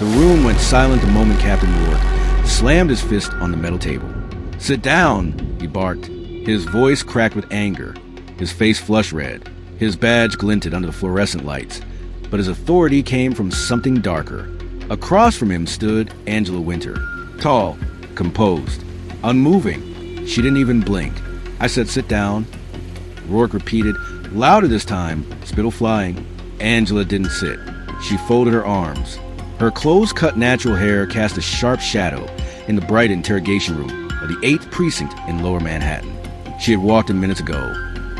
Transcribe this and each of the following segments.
The room went silent the moment Captain Rourke slammed his fist on the metal table. "Sit down," he barked. His voice cracked with anger. His face flushed red. His badge glinted under the fluorescent lights. But his authority came from something darker. Across from him stood Angela Winter. Tall, composed, unmoving. She didn't even blink. "I said sit down." Rourke repeated, louder this time, spittle flying. Angela didn't sit. She folded her arms. Her close-cut natural hair cast a sharp shadow in the bright interrogation room of the 8th Precinct in Lower Manhattan. She had walked in minutes ago,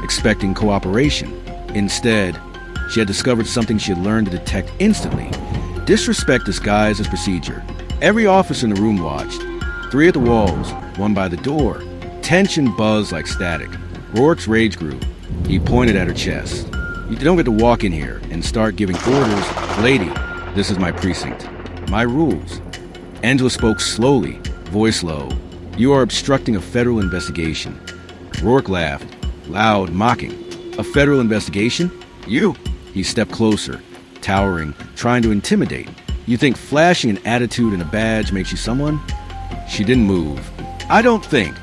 expecting cooperation. Instead, she had discovered something she had learned to detect instantly: disrespect disguised as procedure. Every officer in the room watched. 3 at the walls, 1 by the door. Tension buzzed like static. Rourke's rage grew. He pointed at her chest. "You don't get to walk in here and start giving orders. Lady, this is my precinct. My rules." Angela spoke slowly, voice low. "You are obstructing a federal investigation." Rourke laughed, loud, mocking. "A federal investigation? You?" He stepped closer, towering, trying to intimidate. "You think flashing an attitude and a badge makes you someone?" She didn't move. "I don't think,"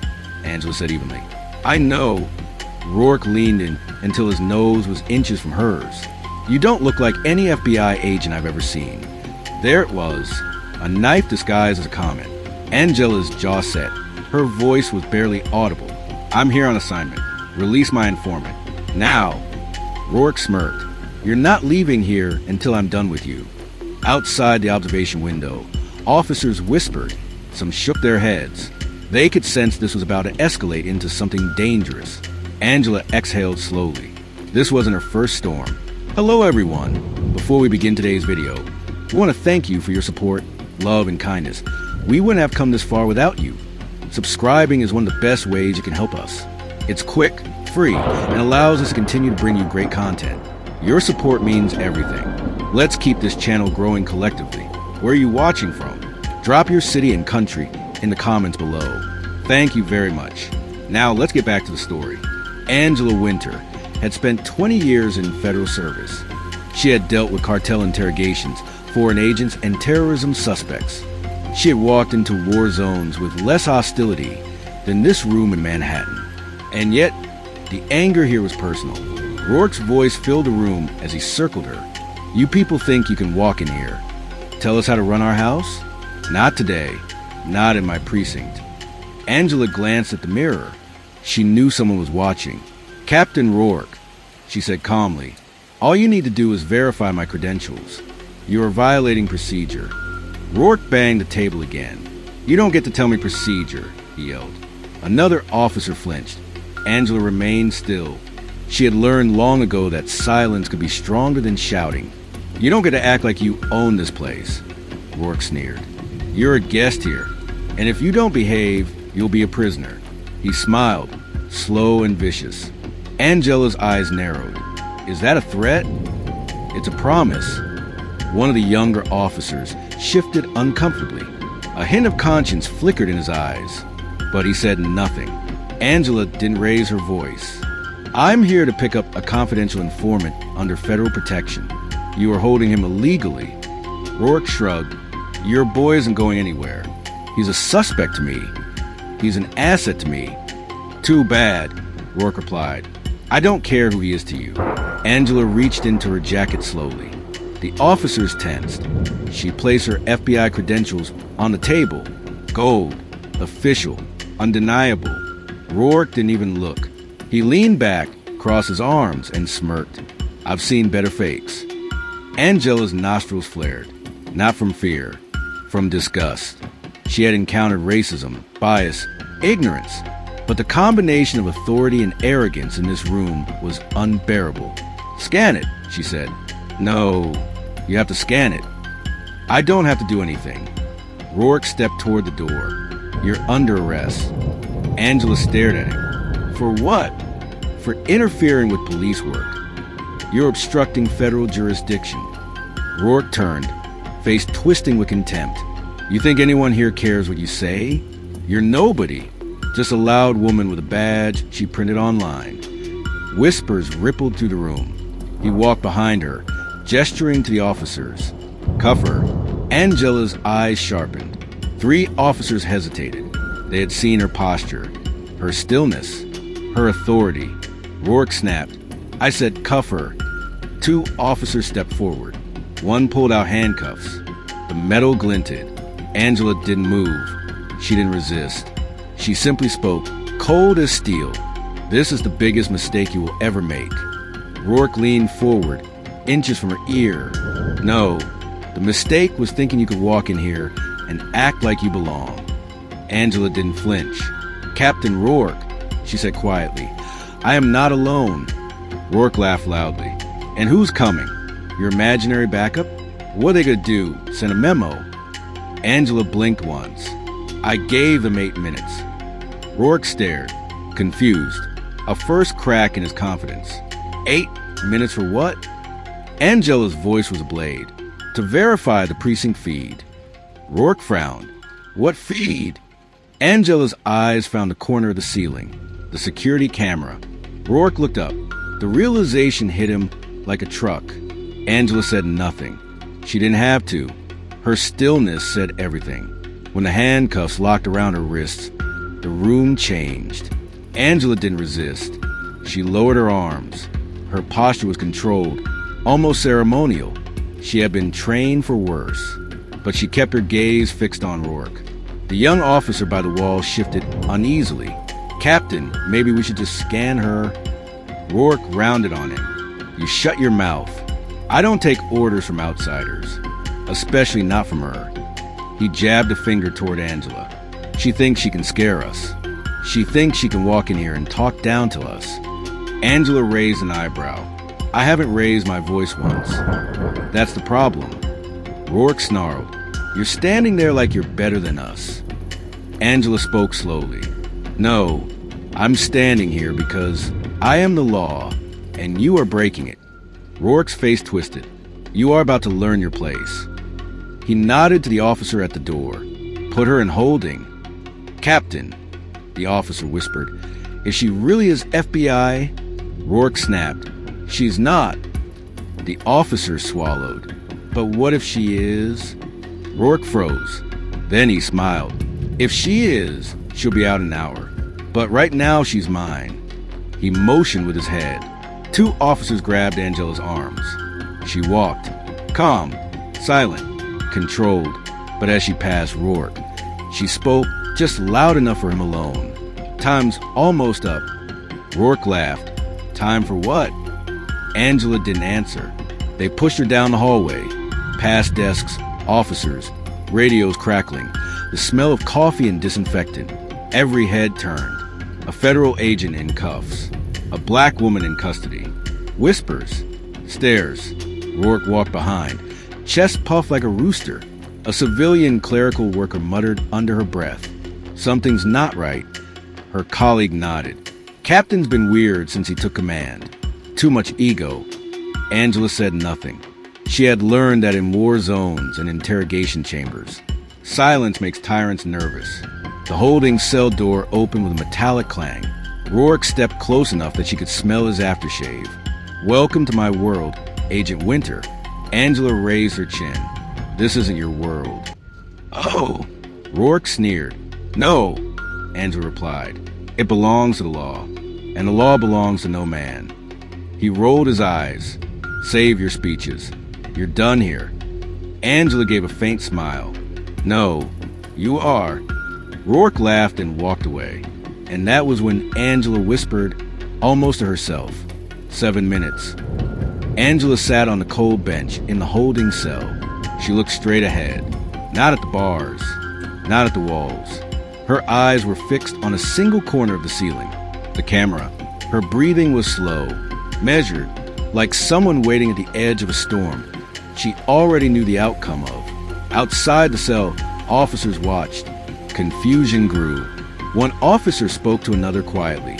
Angela said evenly. "I know." Rourke leaned in until his nose was inches from hers. "You don't look like any FBI agent I've ever seen." There it was, a knife disguised as a comment. Angela's jaw set. Her voice was barely audible. "I'm here on assignment. Release my informant. Now." Rourke smirked. "You're not leaving here until I'm done with you." Outside the observation window, officers whispered. Some shook their heads. They could sense this was about to escalate into something dangerous. Angela exhaled slowly. This wasn't her first storm. "Hello, everyone. Before we begin today's video, we want to thank you for your support, love, and kindness. We wouldn't have come this far without you. Subscribing is one of the best ways you can help us. It's quick, free, and allows us to continue to bring you great content. Your support means everything. Let's keep this channel growing collectively. Where are you watching from? Drop your city and country in the comments below. Thank you very much. Now let's get back to the story. Angela Winter had spent 20 years in federal service. She had dealt with cartel interrogations, foreign agents, and terrorism suspects. She had walked into war zones with less hostility than this room in Manhattan. And yet, the anger here was personal. Rourke's voice filled the room as he circled her. "You people think you can walk in here. Tell us how to run our house? Not today. Not in my precinct." Angela glanced at the mirror. She knew someone was watching. "Captain Rourke," she said calmly, "all you need to do is verify my credentials. You are violating procedure." Rourke banged the table again. "You don't get to tell me procedure," he yelled. Another officer flinched. Angela remained still. She had learned long ago that silence could be stronger than shouting. "You don't get to act like you own this place," Rourke sneered. "You're a guest here, and if you don't behave, you'll be a prisoner." He smiled, slow and vicious. Angela's eyes narrowed. "Is that a threat?" "It's a promise." One of the younger officers shifted uncomfortably. A hint of conscience flickered in his eyes, but he said nothing. Angela didn't raise her voice. "I'm here to pick up a confidential informant under federal protection. You are holding him illegally." Rourke shrugged. "Your boy isn't going anywhere. He's a suspect to me. He's an asset to me." "Too bad," Rourke replied. "I don't care who he is to you." Angela reached into her jacket slowly. The officers tensed. She placed her FBI credentials on the table. Gold, official, undeniable. Rourke didn't even look. He leaned back, crossed his arms, and smirked. "I've seen better fakes." Angela's nostrils flared, not from fear, from disgust. She had encountered racism, bias, ignorance, but the combination of authority and arrogance in this room was unbearable. "Scan it," she said. "No, you have to scan it." "I don't have to do anything." Rourke stepped toward the door. "You're under arrest." Angela stared at him. "For what?" "For interfering with police work. You're obstructing federal jurisdiction." Rourke turned, face twisting with contempt. "You think anyone here cares what you say? You're nobody. Just a loud woman with a badge she printed online." Whispers rippled through the room. He walked behind her, gesturing to the officers. "Cuff her." Angela's eyes sharpened. 3 officers hesitated. They had seen her posture, her stillness, her authority. Rourke snapped. "I said cuff her." 2 officers stepped forward. One pulled out handcuffs. The metal glinted. Angela didn't move. She didn't resist. She simply spoke, cold as steel. "This is the biggest mistake you will ever make." Rourke leaned forward, inches from her ear. "No, the mistake was thinking you could walk in here and act like you belong." Angela didn't flinch. "Captain Rourke," she said quietly, "I am not alone." Rourke laughed loudly. "And who's coming? Your imaginary backup? What are they gonna do? Send a memo?" Angela blinked once. "I gave them 8 minutes." Rourke stared, confused, a first crack in his confidence. 8 minutes for what? Angela's voice was a blade. "To verify the precinct feed." Rourke frowned. "What feed?" Angela's eyes found the corner of the ceiling, the security camera. Rourke looked up. The realization hit him like a truck. Angela said nothing. She didn't have to. Her stillness said everything. When the handcuffs locked around her wrists, the room changed. Angela didn't resist. She lowered her arms. Her posture was controlled, almost ceremonial. She had been trained for worse, but she kept her gaze fixed on Rourke. The young officer by the wall shifted uneasily. "Captain, maybe we should just scan her." Rourke rounded on him. "You shut your mouth. I don't take orders from outsiders, especially not from her." He jabbed a finger toward Angela. "She thinks she can scare us. She thinks she can walk in here and talk down to us." Angela raised an eyebrow. "I haven't raised my voice once." "That's the problem." Rourke snarled. "You're standing there like you're better than us." Angela spoke slowly. "No, I'm standing here because I am the law, and you are breaking it." Rourke's face twisted. "You are about to learn your place." He nodded to the officer at the door. "Put her in holding." "Captain," the officer whispered, "is she really as FBI?" Rourke snapped. "She's not." The officer swallowed. "But what if she is?" Rourke froze. Then he smiled. "If she is, she'll be out in an hour. But right now she's mine." He motioned with his head. 2 officers grabbed Angela's arms. She walked, calm, silent, controlled, but as she passed Rourke, she spoke just loud enough for him alone. "Time's almost up." Rourke laughed. "Time for what?" Angela didn't answer. They pushed her down the hallway, past desks, officers, radios crackling, the smell of coffee and disinfectant. Every head turned. A federal agent in cuffs. A black woman in custody. Whispers. Stares. Rourke walked behind. Chest puffed like a rooster. A civilian clerical worker muttered under her breath. "Something's not right." Her colleague nodded. "Captain's been weird since he took command. Too much ego." Angela said nothing. She had learned that in war zones and interrogation chambers, silence makes tyrants nervous. The holding cell door opened with a metallic clang. Rourke stepped close enough that she could smell his aftershave. "Welcome to my world, Agent Winter." Angela raised her chin. "This isn't your world." "Oh!" Rourke sneered. "No," Angela replied. "It belongs to the law, and the law belongs to no man." He rolled his eyes. "Save your speeches. You're done here." Angela gave a faint smile. "No, you are." Rourke laughed and walked away. And that was when Angela whispered, almost to herself, 7 minutes. Angela sat on the cold bench in the holding cell. She looked straight ahead, not at the bars, not at the walls. Her eyes were fixed on a single corner of the ceiling, the camera. Her breathing was slow, measured, like someone waiting at the edge of a storm she already knew the outcome of. Outside the cell, officers watched. Confusion grew. One officer spoke to another quietly.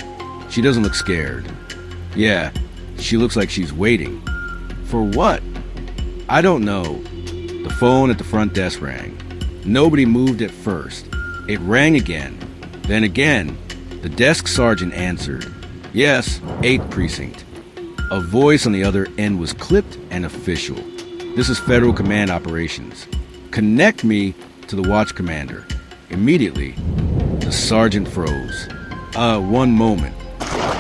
"She doesn't look scared." "Yeah, she looks like she's waiting." "For what?" "I don't know." The phone at the front desk rang. Nobody moved at first. It rang again, then again. The desk sergeant answered. "Yes, 8th Precinct." A voice on the other end was clipped and official. "This is Federal Command Operations. Connect me to the watch commander. Immediately, the sergeant froze. One moment.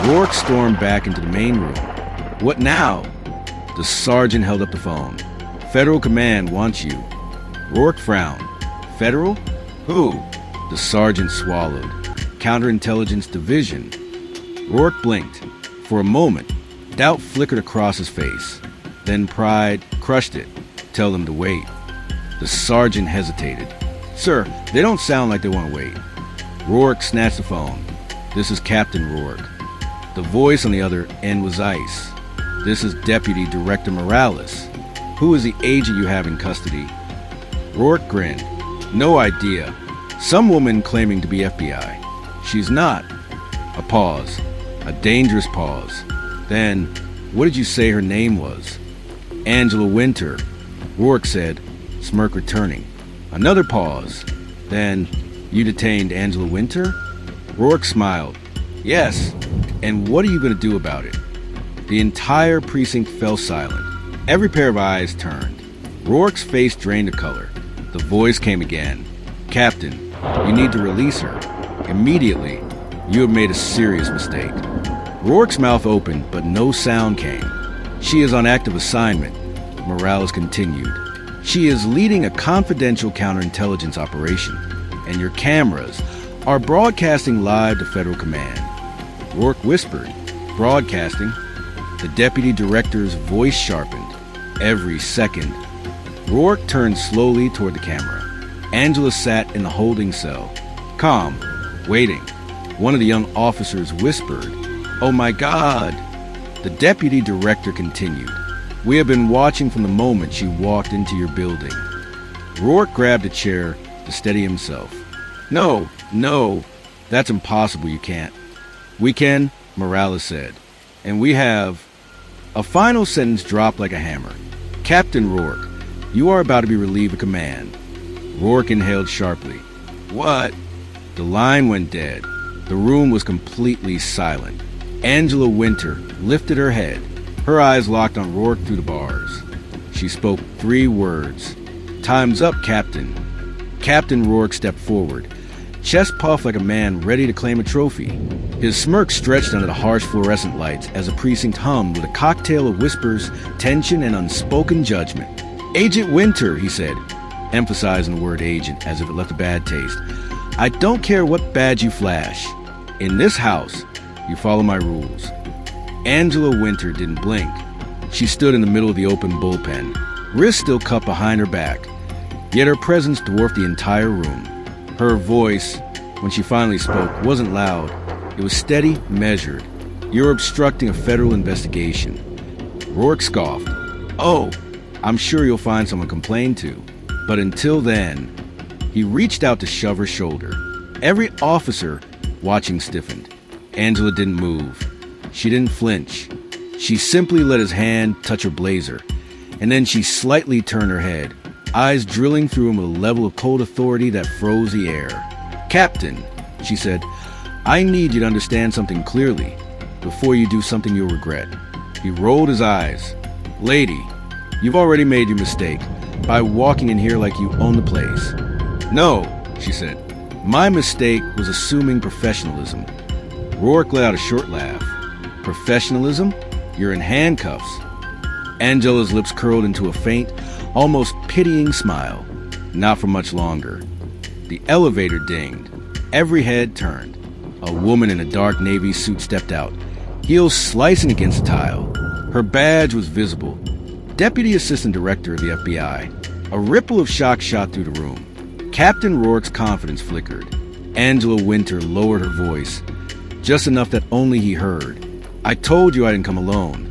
Rourke stormed back into the main room. What now? The sergeant held up the phone. Federal command wants you. Rourke frowned. Federal? Who? The sergeant swallowed. Counterintelligence division. Rourke blinked. For a moment, doubt flickered across his face. Then pride crushed it. Tell them to wait. The sergeant hesitated. Sir, they don't sound like they want to wait. Rourke snatched the phone. This is Captain Rourke. The voice on the other end was ice. This is Deputy Director Morales. Who is the agent you have in custody? Rourke grinned. No idea. Some woman claiming to be FBI. She's not. A pause. A dangerous pause. Then, what did you say her name was? Angela Winter. Rourke said, smirk returning. Another pause. Then, you detained Angela Winter? Rourke smiled. Yes. And what are you going to do about it? The entire precinct fell silent. Every pair of eyes turned. Rourke's face drained of color. The voice came again. Captain, you need to release her. Immediately. You have made a serious mistake. Rourke's mouth opened, but no sound came. She is on active assignment, Morales continued. She is leading a confidential counterintelligence operation, and your cameras are broadcasting live to Federal Command. Rourke whispered, broadcasting. The deputy director's voice sharpened. Every second. Rourke turned slowly toward the camera. Angela sat in the holding cell, calm, waiting. One of the young officers whispered, "Oh my God!" The deputy director continued, "We have been watching from the moment she walked into your building." Rourke grabbed a chair to steady himself. No, that's impossible, you can't." "We can," Morales said, "and we have..." A final sentence dropped like a hammer. "Captain Rourke, you are about to be relieved of command." Rourke inhaled sharply. "What?" The line went dead. The room was completely silent. Angela Winter lifted her head. Her eyes locked on Rourke through the bars. She spoke 3 words. "Time's up, Captain." Captain Rourke stepped forward, chest puffed like a man ready to claim a trophy. His smirk stretched under the harsh fluorescent lights as the precinct hummed with a cocktail of whispers, tension, and unspoken judgment. "Agent Winter," he said, emphasizing the word agent as if it left a bad taste. "I don't care what badge you flash. In this house, you follow my rules." Angela Winter didn't blink. She stood in the middle of the open bullpen, wrist still cupped behind her back. Yet her presence dwarfed the entire room. Her voice, when she finally spoke, wasn't loud. It was steady, measured. "You're obstructing a federal investigation." Rourke scoffed. "Oh, I'm sure you'll find someone to complain to. But until then..." He reached out to shove her shoulder. Every officer watching stiffened. Angela didn't move. She didn't flinch. She simply let his hand touch her blazer, and then she slightly turned her head, eyes drilling through him with a level of cold authority that froze the air. "Captain," she said, "I need you to understand something clearly before you do something you'll regret." He rolled his eyes. "Lady, you've already made your mistake by walking in here like you own the place." "No," she said. "My mistake was assuming professionalism." Rourke let out a short laugh. "Professionalism? You're in handcuffs." Angela's lips curled into a faint, almost pitying smile. Not for much longer. The elevator dinged. Every head turned. A woman in a dark navy suit stepped out, heels slicing against the tile. Her badge was visible. Deputy Assistant Director of the FBI. A ripple of shock shot through the room. Captain Rourke's confidence flickered. Angela Winter lowered her voice, just enough that only he heard. "I told you I didn't come alone."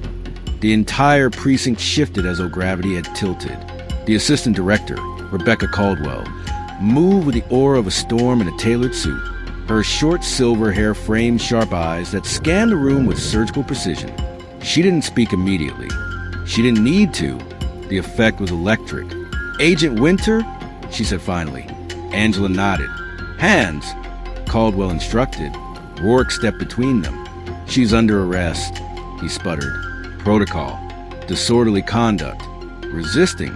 The entire precinct shifted as though gravity had tilted. The assistant director, Rebecca Caldwell, moved with the aura of a storm in a tailored suit. Her short silver hair framed sharp eyes that scanned the room with surgical precision. She didn't speak immediately. She didn't need to. The effect was electric. "Agent Winter?" she said finally. Angela nodded. "Hands," Caldwell instructed. Rourke stepped between them. "She's under arrest," he sputtered. "Protocol. Disorderly conduct. Resisting."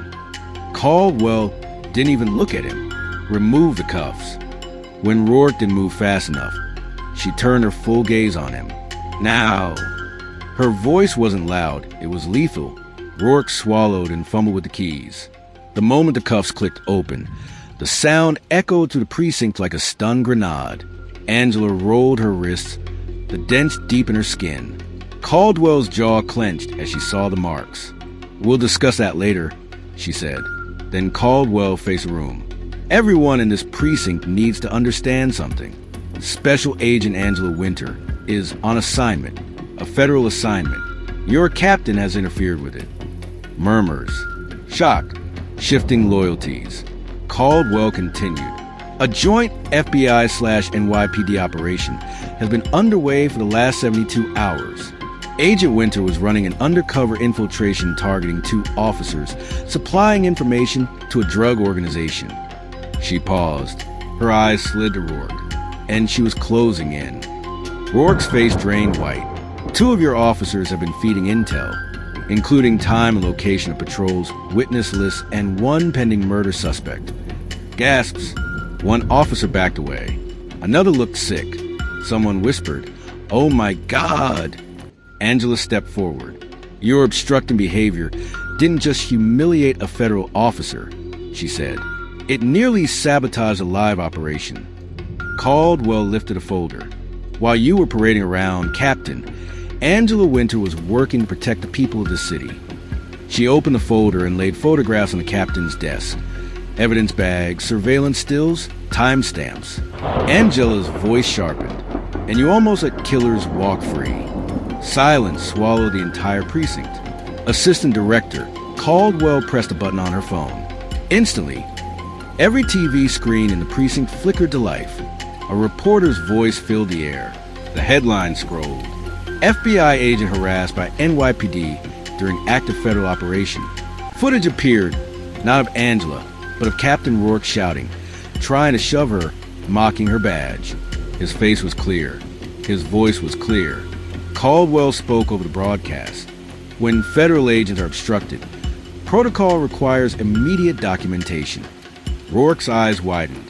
Caldwell Didn't even look at him. Removed the cuffs. When Rourke didn't move fast enough, she turned her full gaze on him. Now. Her voice wasn't loud. It was lethal. Rourke swallowed and fumbled with the keys. The moment the cuffs clicked open, the sound echoed through the precinct like a stun grenade. Angela rolled her wrists, the dents deep in her skin. Caldwell's jaw clenched as she saw the marks. "We'll discuss that later," she said. Then Caldwell faced the room. "Everyone in this precinct needs to understand something. Special Agent Angela Winter is on assignment, a federal assignment. Your captain has interfered with it." Murmurs. Shock. Shifting loyalties. Caldwell continued. "A joint FBI/NYPD operation has been underway for the last 72 hours. Agent Winter was running an undercover infiltration targeting 2 officers, supplying information to a drug organization." She paused. Her eyes slid to Rourke, and she was closing in. Rourke's face drained white. "2 of your officers have been feeding intel, including time and location of patrols, witness lists, and 1 pending murder suspect." Gasps. One officer backed away. Another looked sick. Someone whispered, "Oh my God!" Angela stepped forward. "Your obstructing behavior didn't just humiliate a federal officer," she said. "It nearly sabotaged a live operation." Caldwell lifted a folder. "While you were parading around, Captain, Angela Winter was working to protect the people of the city." She opened the folder and laid photographs on the captain's desk. Evidence bags, surveillance stills, timestamps. Angela's voice sharpened. "And you almost let killers walk free." Silence swallowed the entire precinct. Assistant Director Caldwell pressed a button on her phone. Instantly, every TV screen in the precinct flickered to life. A reporter's voice filled the air. The headline scrolled. "FBI agent harassed by NYPD during active federal operation." Footage appeared, not of Angela, but of Captain Rourke shouting, trying to shove her, mocking her badge. His face was clear. His voice was clear. Caldwell spoke over the broadcast. "When federal agents are obstructed, protocol requires immediate documentation." Rourke's eyes widened.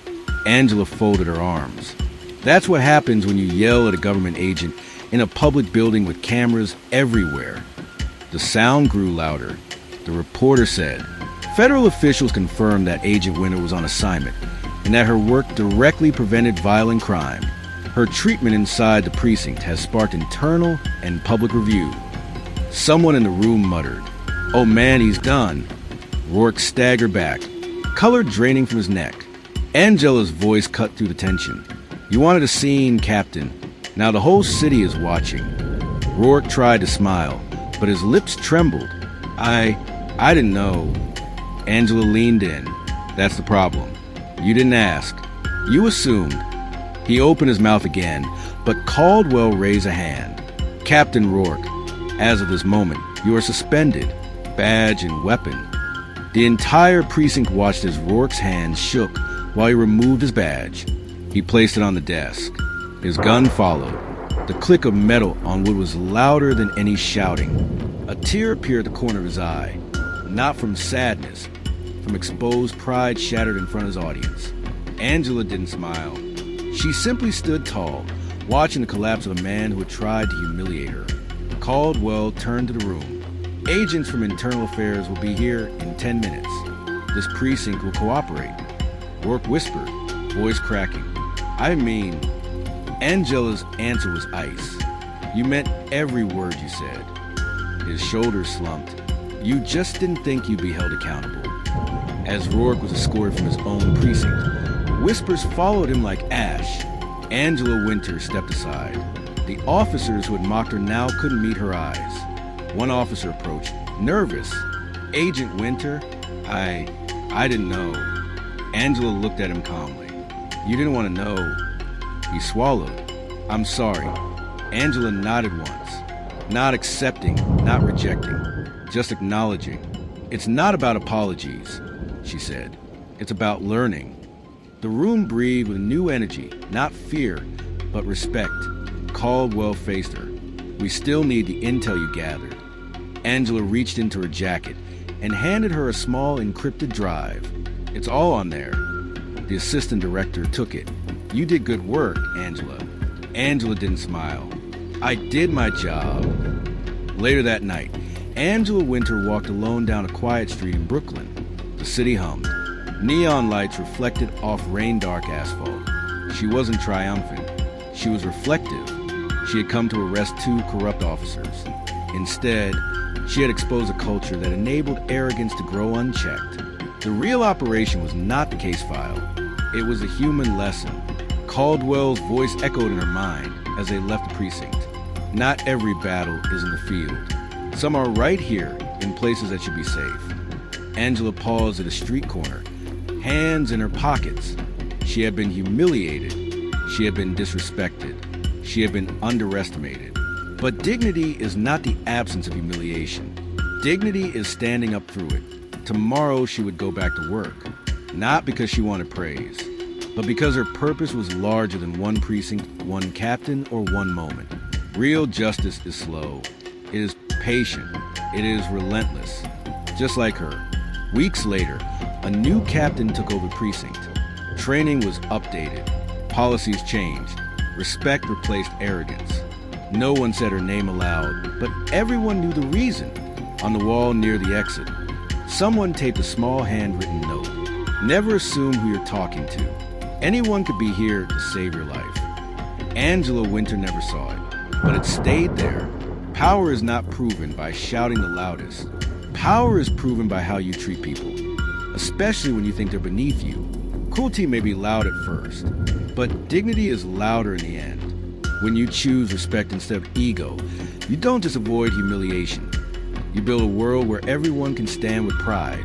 Angela folded her arms. "That's what happens when you yell at a government agent in a public building with cameras everywhere." The sound grew louder. The reporter said, "Federal officials confirmed that Agent Winter was on assignment and that her work directly prevented violent crime. Her treatment inside the precinct has sparked internal and public review." Someone in the room muttered, "Oh man, he's done." Rourke staggered back, color draining from his neck. Angela's voice cut through the tension. "You wanted a scene, Captain. Now the whole city is watching." Rourke tried to smile, but his lips trembled. I didn't know." Angela leaned in. "That's the problem. You didn't ask. You assumed." He opened his mouth again, but Caldwell raised a hand. "Captain Rourke, as of this moment, you are suspended, badge and weapon." The entire precinct watched as Rourke's hand shook while he removed his badge. He placed it on the desk. His gun followed. The click of metal on wood was louder than any shouting. A tear appeared at the corner of his eye, not from sadness, from exposed pride shattered in front of his audience. Angela didn't smile. She simply stood tall, watching the collapse of a man who had tried to humiliate her. Caldwell turned to the room. "Agents from Internal Affairs will be here in 10 minutes. This precinct will cooperate." Rourke whispered, voice cracking, "I mean..." Angela's answer was ice. "You meant every word you said." His shoulders slumped. "You just didn't think you'd be held accountable." As Rourke was escorted from his own precinct, whispers followed him like ash. Angela Winter stepped aside. The officers who had mocked her now couldn't meet her eyes. One officer approached, nervous. "Agent Winter, I didn't know." Angela looked at him calmly. "You didn't want to know." He swallowed. "I'm sorry." Angela nodded once. Not accepting, not rejecting, just acknowledging. "It's not about apologies," she said. "It's about learning." The room breathed with new energy, not fear, but respect. Caldwell faced her. "We still need the intel you gathered." Angela reached into her jacket and handed her a small encrypted drive. It's all on there. The assistant director took it. You did good work, Angela. Angela didn't smile. I did my job. Later that night, Angela Winter walked alone down a quiet street in Brooklyn. The city hummed. Neon lights reflected off rain-dark asphalt. She wasn't triumphant. She was reflective. She had come to arrest 2 corrupt officers. Instead, she had exposed a culture that enabled arrogance to grow unchecked. The real operation was not the case file. It was a human lesson. Caldwell's voice echoed in her mind as they left the precinct. Not every battle is in the field. Some are right here in places that should be safe. Angela paused at a street corner, hands in her pockets. She had been humiliated. She had been disrespected. She had been underestimated. But dignity is not the absence of humiliation. Dignity is standing up through it. Tomorrow she would go back to work, not because she wanted praise, but because her purpose was larger than one precinct, one captain, or one moment. Real justice is slow. It is patient. It is relentless. Just like her. Weeks later, a new captain took over precinct. Training was updated. Policies changed. Respect replaced arrogance. No one said her name aloud, but everyone knew the reason. On the wall near the exit, someone taped a small handwritten note. Never assume who you're talking to. Anyone could be here to save your life. Angela Winter never saw it, but it stayed there. Power is not proven by shouting the loudest. Power is proven by how you treat people, especially when you think they're beneath you. Cruelty may be loud at first, but dignity is louder in the end. When you choose respect instead of ego, you don't just avoid humiliation. You build a world where everyone can stand with pride.